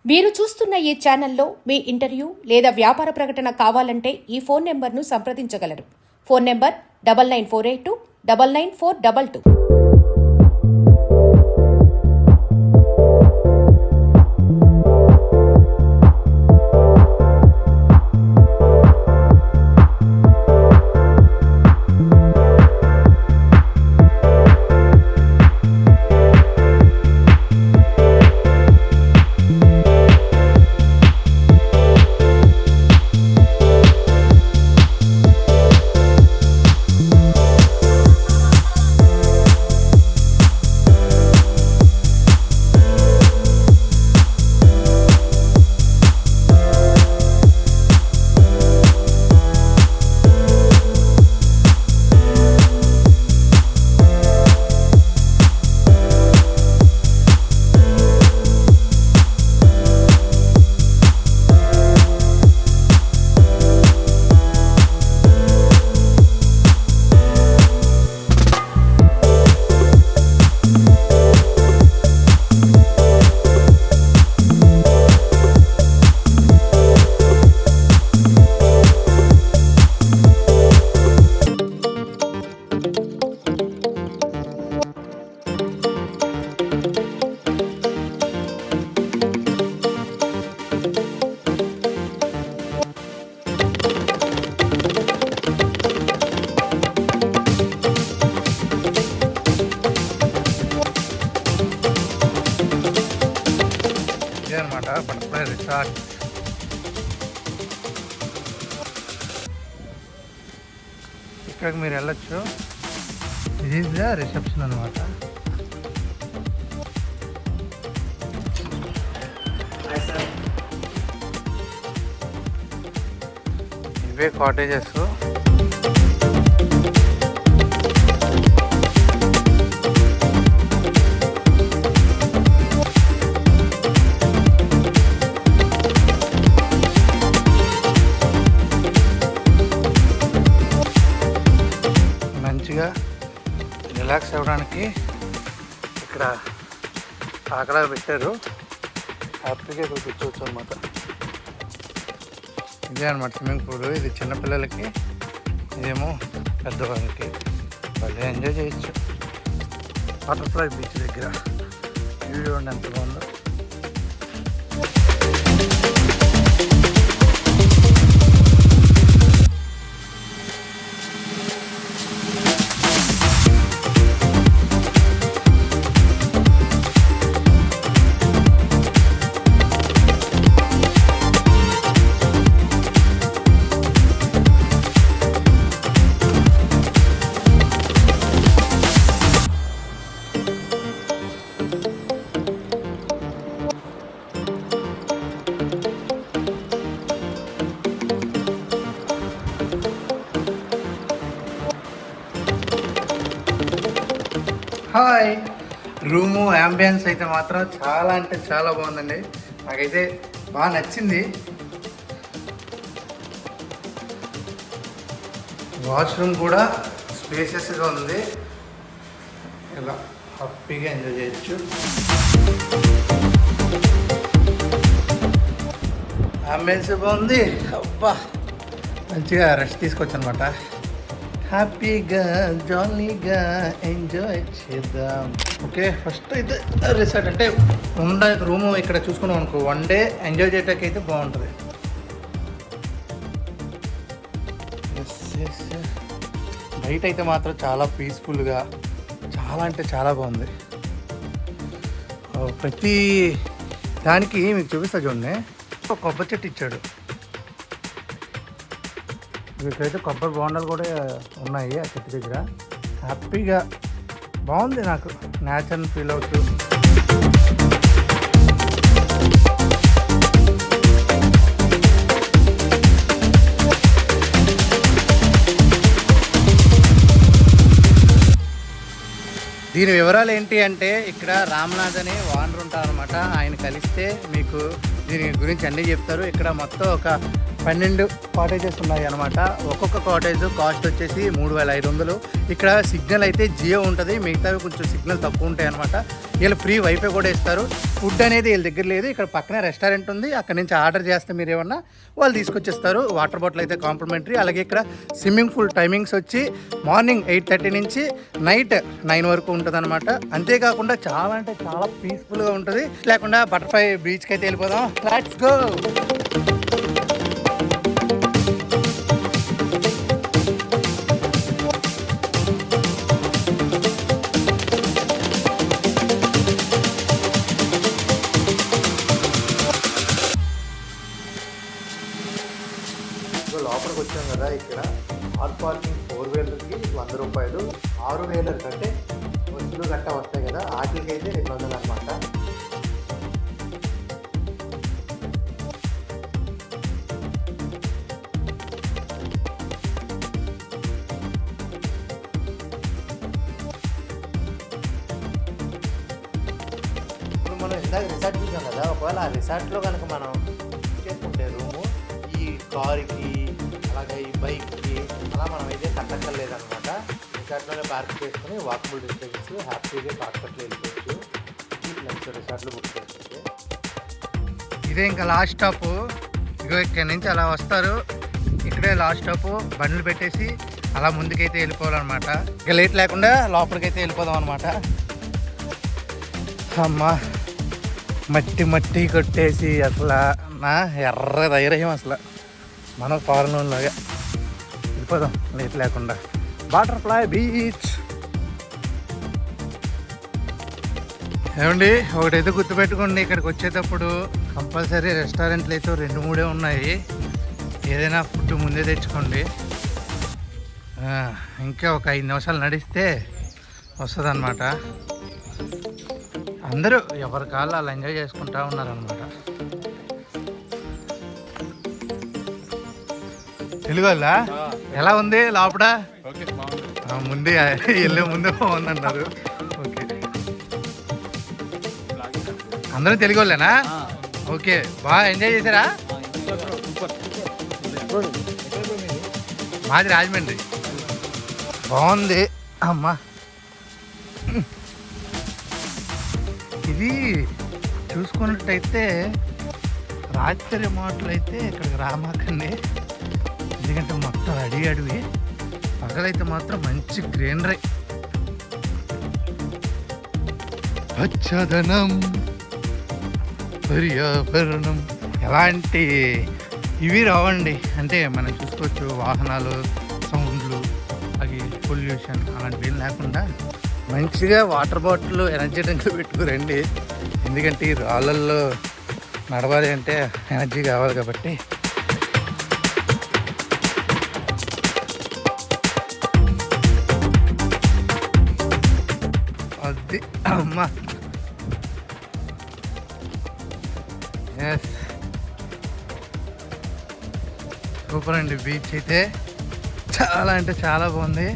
మీరు చూస్తున్న ఈ ఛానల్లో మీ ఇంటర్వ్యూ లేదా వ్యాపార ప్రకటన కావాలంటే ఈ ఫోన్ నెంబర్ను సంప్రదించగలరు. Phone number 99482 99422. అనమాట బటర్ఫ్లై రిసార్ట్. ఇక్కడికి మీరు వెళ్ళొచ్చు. ఇది ఈజ్ ద రిసెప్షన్ అనమాట. ఇవే కాటేజెస్. మంచిగా రిలాక్స్ అవ్వడానికి ఇక్కడ అక్కడ పెట్టారు. హ్యాపీగా ఇక్కడ కూర్చోవచ్చు అనమాట. ఇదే అనమాట స్విమ్మింగ్ పూల్. ఇది చిన్నపిల్లలకి, ఇదేమో పెద్దవాళ్ళకి. వాళ్ళు ఎంజాయ్ చేయొచ్చు. బటర్ఫ్లై బీచ్ దగ్గర వీడియో ఉండి ఎంత బాగుందో. హాయ్. రూము యాంబియన్స్ అయితే మాత్రం చాలా అంటే చాలా బాగుందండి. నాకైతే బాగా నచ్చింది. వాష్రూమ్ కూడా స్పేసెస్గా ఉంది. ఇలా హ్యాపీగా ఎంజాయ్ చేయొచ్చు. అంబియన్స్ బాగుంది. అబ్బా మంచిగా రెస్ట్ తీసుకోవచ్చు అనమాట. హ్యాపీగా జాలీగా ఎంజాయ్ చేద్దాం. ఓకే, ఫస్ట్ అయితే రిసార్ట్ అంటే ఉండే రూము ఇక్కడ చూసుకున్నాం అనుకో, 1 డే ఎంజాయ్ చేయడానికి అయితే బాగుంటుంది. బయట అయితే మాత్రం చాలా పీస్ఫుల్గా, చాలా అంటే చాలా బాగుంది. ప్రతి దానికి మీకు చూపిస్తా చూడండి. ఒక కొబ్బరి చెట్టు ఇచ్చాడు. వీటికైతే కొబ్బరి బోండాలు కూడా ఉన్నాయి ఆ చెట్టు దగ్గర. హ్యాపీగా బాగుంది. నాకు నేచర్ని ఫీల్ అవుతూ. దీని వివరాలు ఏంటి అంటే, ఇక్కడ రామ్నాథ్ అనే ఓనర్ ఉంటారు అనమాట. ఆయన కలిస్తే మీకు దీని గురించి అన్నీ చెప్తారు. ఇక్కడ మొత్తం ఒక 12 కాటేజెస్ ఉన్నాయి అనమాట. ఒక్కొక్క కాటేజ్ కాస్ట్ వచ్చేసి 3500. ఇక్కడ సిగ్నల్ అయితే జియో ఉంటుంది, మిగతావి కొంచెం సిగ్నల్ తక్కువ ఉంటాయి అనమాట. వీళ్ళు ఫ్రీ వైఫై కూడా ఇస్తారు. ఫుడ్ అనేది వీళ్ళ దగ్గర లేదు. ఇక్కడ పక్కనే రెస్టారెంట్ ఉంది, అక్కడ నుంచి ఆర్డర్ చేస్తే మీరు ఏమన్నా వాళ్ళు తీసుకొచ్చేస్తారు. వాటర్ బాటిల్ అయితే కాంప్లిమెంటరీ. అలాగే ఇక్కడ స్విమ్మింగ్ పూల్ టైమింగ్స్ వచ్చి మార్నింగ్ 8:30 నుంచి నైట్ 9 వరకు ఉంటుంది అనమాట. అంతేకాకుండా చాలా అంటే చాలా పీస్ఫుల్గా ఉంటుంది. లేకుండా బటర్ఫ్లై బీచ్కి అయితే వెళ్ళిపోదాం. Let's go. లోపలికి వచ్చాం కదా, ఇక్కడ కార్ పార్కింగ్ 4 వీలర్కి 100 రూపాయలు, 6 వీలర్ కంటే వస్తువులు గట్టా వస్తాయి కదా, వాటికి అయితే 200 అనమాట. ఇప్పుడు మనం ఇందాక రిసార్ట్ చూసాం కదా, ఒకవేళ ఆ రిసార్ట్లో కనుక మనం చేసుకుంటే రూము ఈ కార్కి అలాగే ఈ బైక్కి అలా మనం అయితే కట్టక్కర్లేదనమాట. రిసార్ట్లోనే పార్క్ చేసుకుని వాకబుల్ డిస్టెన్స్ హ్యాపీగా షార్ట్కట్లో వెళ్ళిపోవచ్చు. నెక్స్ట్ రిసార్ట్లో బుక్ చేసుకుంటే ఇదే ఇంకా లాస్ట్ స్టాప్. ఇగో ఇక్కడ నుంచి అలా వస్తారు, ఇక్కడే లాస్ట్ స్టాప్. బండ్లు పెట్టేసి అలా ముందుకైతే వెళ్ళిపోవాలన్నమాట. ఇక లేట్ లేకుండా లోపలికైతే వెళ్ళిపోదాం అనమాట. అమ్మా మట్టి మట్టి కొట్టేసి అసలు నా ఎర్ర ధైర్యం అసలు మన ఫారెన్ లాగా వెళ్ళిపోదాం లేట్ లేకుండా. బటర్ఫ్లై బీచ్ ఏమండి, ఒకటైతే గుర్తుపెట్టుకోండి, ఇక్కడికి వచ్చేటప్పుడు కంపల్సరీ రెస్టారెంట్లు అయితే 2-3 ఉన్నాయి. ఏదైనా ఫుడ్ ముందే తెచ్చుకోండి. ఇంకా ఒక 5 నిమిషాలు నడిస్తే వస్తుంది అన్నమాట. అందరూ ఎవరి కాళ్ళు అలా ఎంజాయ్ చేసుకుంటూ ఉన్నారనమాట. తెలుగు వాళ్ళ ఎలా ఉంది లోపల? ముందే వెళ్ళే ముందే బాగుందన్నారు. ఓకే, అందరూ తెలుగు వాళ్ళేనా? ఓకే, బాగా ఎంజాయ్ చేశారా? మాది రాజమండ్రి. బాగుంది అమ్మా. ఇది చూసుకున్నట్టయితే రాత్రి మాటలు అయితే ఇక్కడికి రామాకండి, ఎందుకంటే మొత్తం అడివి. పగలైతే మాత్రం మంచి గ్రీనరీ, పచ్చదనం, పర్యావరణం. ఎలాంటి ఇవి రావండి, అంటే మనం చూసుకోవచ్చు వాహనాలు, సౌండ్లు, అవి పొల్యూషన్ అలాంటివి ఏం లేకుండా మంచిగా వాటర్ బాటిల్, ఎనర్జీ డ్రింక్లు పెట్టుకురండి. ఎందుకంటే ఈ రాళ్ళల్లో నడవాలి అంటే ఎనర్జీ కావాలి కాబట్టి. అది అమ్మా, ఎస్ సూపర్ అండి. బీచ్ అయితే చాలా అంటే చాలా బాగుంది.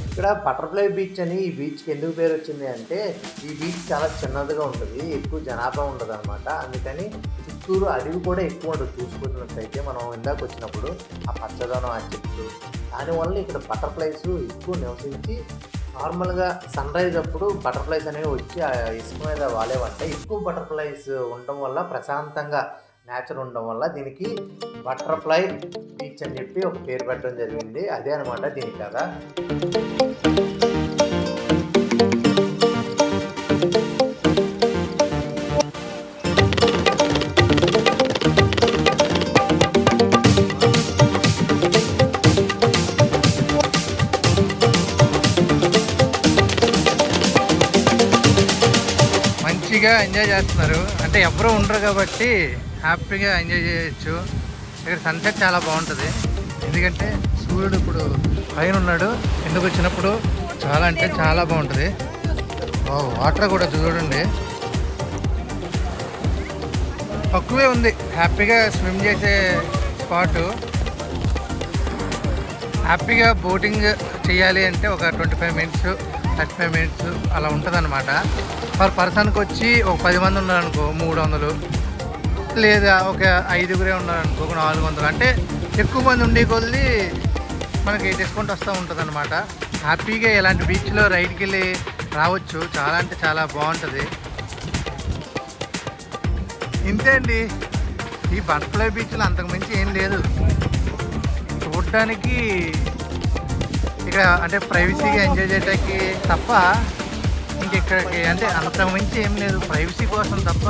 ఇక్కడ బటర్ఫ్లై బీచ్ అని ఈ బీచ్కి ఎందుకు పేరు వచ్చింది అంటే, ఈ బీచ్ చాలా చిన్నదిగా ఉంటుంది, ఎక్కువ జనాభా ఉండదు అనమాట. అందుకని చుట్టూరు అడవి కూడా ఎక్కువ ఉంటుంది. చూసుకున్నట్లయితే మనం ఇందాక వచ్చినప్పుడు ఆ పచ్చదనం, ఆ చెట్లు, దానివల్ల ఇక్కడ బటర్ఫ్లైస్ ఎక్కువ నివసించి నార్మల్గా సన్ రైజ్ అప్పుడు బటర్ఫ్లైస్ అనేవి వచ్చి ఆ ఇసుక మీద వాలేవంట. ఎక్కువ బటర్ఫ్లైస్ ఉండడం వల్ల, ప్రశాంతంగా నేచర్ ఉండడం వల్ల దీనికి బటర్ఫ్లై బీచ్ అని చెప్పి ఒక పేరు పెట్టడం జరిగింది. అదే అనమాట దీని కదా. మంచిగా ఎంజాయ్ చేస్తున్నారు, అంటే ఎవరు ఉండరు కాబట్టి హ్యాపీగా ఎంజాయ్ చేయొచ్చు. ఇక్కడ సన్సెట్ చాలా బాగుంటుంది, ఎందుకంటే సూర్యుడు ఇప్పుడు పైన ఉన్నాడు. ఎందుకు వచ్చినప్పుడు చాలా అంటే చాలా బాగుంటుంది. వాటర్ కూడా చూడండి, తక్కువే ఉంది. హ్యాపీగా స్విమ్ చేసే స్పాటు. హ్యాపీగా బోటింగ్ చేయాలి అంటే ఒక 25 మినిట్స్ 35 మినిట్స్ అలా ఉంటుంది అనమాట. పర్ పర్సన్కి వచ్చి ఒక 10 మంది ఉన్నారనుకో 300. లేదా ఒక 5గురే ఉన్నారనుకో 400. అంటే ఎక్కువ మంది ఉండే కొద్దీ మనకి డిస్కౌంట్ వస్తూ ఉంటుంది అనమాట. హ్యాపీగా ఇలాంటి బీచ్లో రైడ్కి వెళ్ళి రావచ్చు. చాలా అంటే చాలా బాగుంటుంది. ఇంతే అండి, ఈ బటర్ఫ్లై బీచ్లో అంతకుమించి ఏం లేదు. చూడడానికి ఇక్కడ అంటే ప్రైవసీగా ఎంజాయ్ చేయడానికి తప్ప ఇంకెక్కడికి అంటే అంతకుమించి ఏం లేదు. ప్రైవసీ కోసం తప్ప.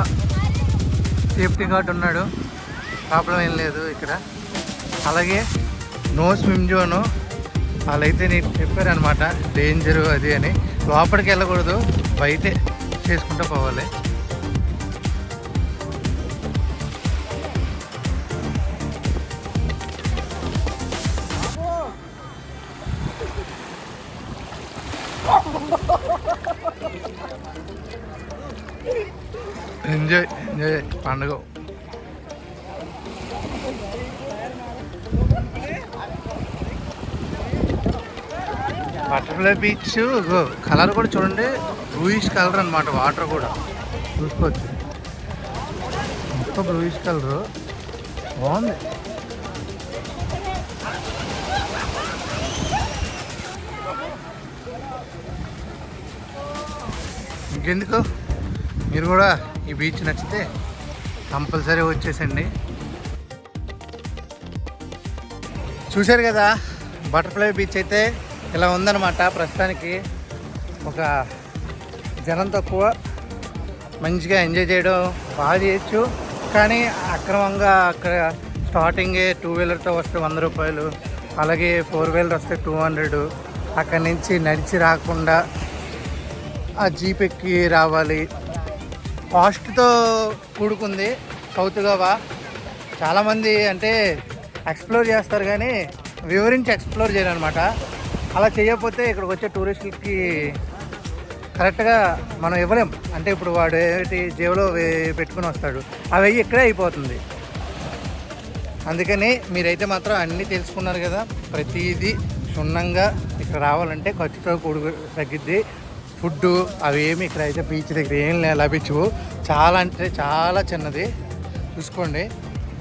సేఫ్టీ గార్డ్ ఉన్నాడు, ప్రాబ్లం ఏం లేదు ఇక్కడ. అలాగే నో స్విమ్ జోను వాళ్ళైతే నీకు చెప్పారనమాట, డేంజరు అది అని. లోపలికి వెళ్ళకూడదు, బయటే చేసుకుంటూ పోవాలి. ఎంజాయ్ ఎంజాయ్ పండుగ. బటర్ఫ్లై బీచ్ కలర్ కూడా చూడండి, బ్లూయిష్ కలర్ అనమాట. వాటర్ కూడా చూసుకోవచ్చు, మొత్తం బ్లూయిష్ కలరు, బాగుంది. ఇంకెందుకు, మీరు కూడా ఈ బీచ్ నచ్చితే కంపల్సరీ వచ్చేసండి. చూశారు కదా, బటర్ఫ్లై బీచ్ అయితే ఇలా ఉందన్నమాట. ప్రస్తుతానికి ఒక జనం తక్కువ, మంచిగా ఎంజాయ్ చేయడం బాగా చేయొచ్చు. కానీ అక్రమంగా అక్కడ స్టార్టింగే 2 వీలర్తో వస్తే 100 రూపాయలు, అలాగే 4 వీలర్ వస్తే 200. అక్కడి నుంచి నడిచి రాకుండా ఆ జీప్ ఎక్కి రావాలి. కాస్ట్తో కూడుకుంది సౌత్ గోవా. చాలామంది అంటే ఎక్స్ప్లోర్ చేస్తారు కానీ వివరించి ఎక్స్ప్లోర్ చేయరు అనమాట. అలా చేయకపోతే ఇక్కడికి వచ్చే టూరిస్టులకి కరెక్ట్గా మనం ఇవ్వలేం. అంటే ఇప్పుడు వాడు ఏంటి జేబులో పెట్టుకుని వస్తాడు, అవి ఇక్కడే అయిపోతుంది. అందుకని మీరైతే మాత్రం అన్నీ తెలుసుకున్నారు కదా. ప్రతిదీ క్షుణ్ణంగా ఇక్కడ రావాలంటే ఖర్చుతో తగ్గిద్ది. ఫుడ్డు అవి ఏమి ఇక్కడ అయితే బీచ్ దగ్గర ఏం లభించవు. చాలా అంటే చాలా చిన్నది. చూసుకోండి,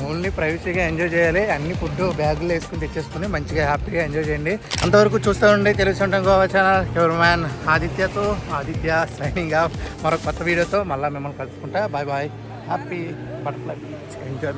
ఓన్లీ ప్రైవసీగా ఎంజాయ్ చేయాలి. అన్ని ఫుడ్ బ్యాగులు వేసుకుని తెచ్చేసుకుని మంచిగా హ్యాపీగా ఎంజాయ్ చేయండి. అంతవరకు చూస్తూ ఉండి తెలుసుకుంటాం Goa channel. Your man Aditya signing off. మరొక కొత్త వీడియోతో మళ్ళీ మిమ్మల్ని కలుసుకుంటా. Bye bye. Happy butterfly beach enjoy.